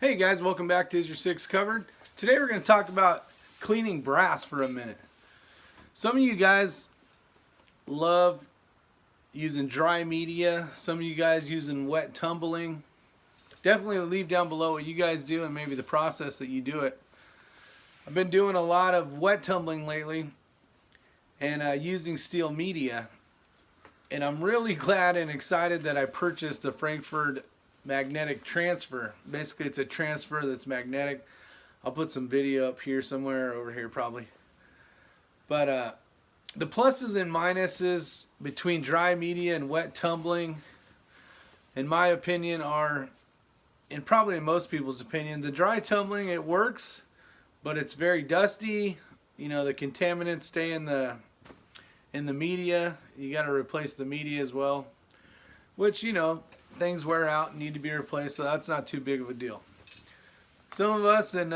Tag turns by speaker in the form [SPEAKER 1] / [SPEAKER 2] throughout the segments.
[SPEAKER 1] Hey guys, welcome back to Is Your Six Covered? Today we're going to talk about cleaning brass for a minute. Some of you guys love using dry media. Some of you guys using wet tumbling. Definitely leave down below what you guys do and maybe the process that you do it. I've been doing a lot of wet tumbling lately and using steel media. And I'm really glad and excited that I purchased the Frankford magnetic transfer. Basically it's a transfer that's magnetic. I'll put some video up here somewhere, over here probably. But the pluses and minuses between dry media and wet tumbling, in my opinion, are, and probably in most people's opinion, the dry tumbling, it works, but it's very dusty. You know, the contaminants stay in the media. You got to replace the media as well, which, you know, things wear out and need to be replaced, so that's not too big of a deal. Some of us, and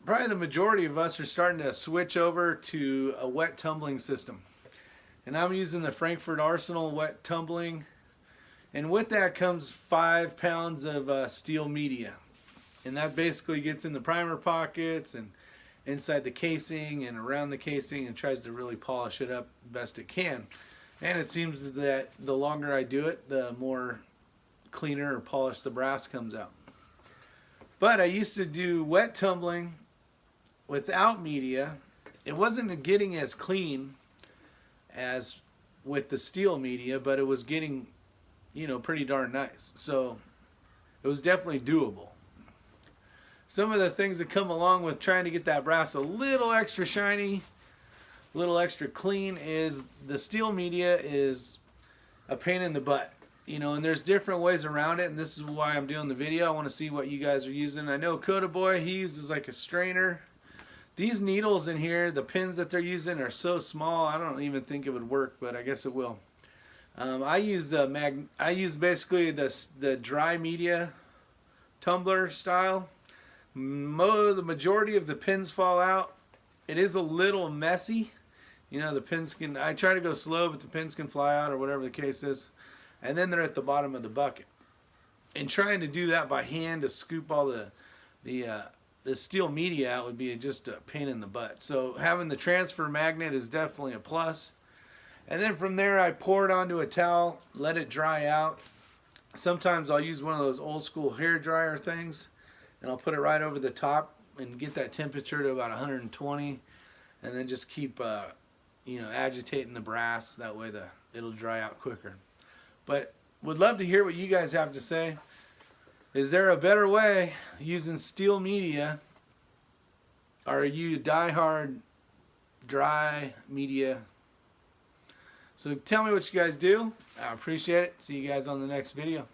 [SPEAKER 1] probably the majority of us, are starting to switch over to a wet tumbling system. And I'm using the Frankford Arsenal wet tumbling. And with that comes 5 pounds of steel media. And that basically gets in the primer pockets and inside the casing and around the casing and tries to really polish it up best it can. And it seems that the longer I do it, the more cleaner or polished the brass comes out. But I used to do wet tumbling without media. It wasn't getting as clean as with the steel media, but it was getting, you know, pretty darn nice. So it was definitely doable. Some of the things that come along with trying to get that brass a little extra shiny, a little extra clean, is the steel media is a pain in the butt. You know, and there's different ways around it, and this is why I'm doing the video. I want to see what you guys are using. I know Coda Boy, he uses like a strainer. These needles in here, the pins that they're using are so small, I don't even think it would work, but I guess it will. I use basically the dry media tumbler style. The majority of the pins fall out. It is a little messy. You know, the pins can, I try to go slow, but the pins can fly out or whatever the case is. And then they're at the bottom of the bucket. And trying to do that by hand to scoop all the steel media out would be just a pain in the butt. So having the transfer magnet is definitely a plus. And then from there I pour it onto a towel, let it dry out. Sometimes I'll use one of those old school hair dryer things, and I'll put it right over the top and get that temperature to about 120, and then just keep you know, agitating the brass. That way it'll dry out quicker. But would love to hear what you guys have to say. Is there a better way using steel media? Or are you die-hard dry media? So tell me what you guys do. I appreciate it. See you guys on the next video.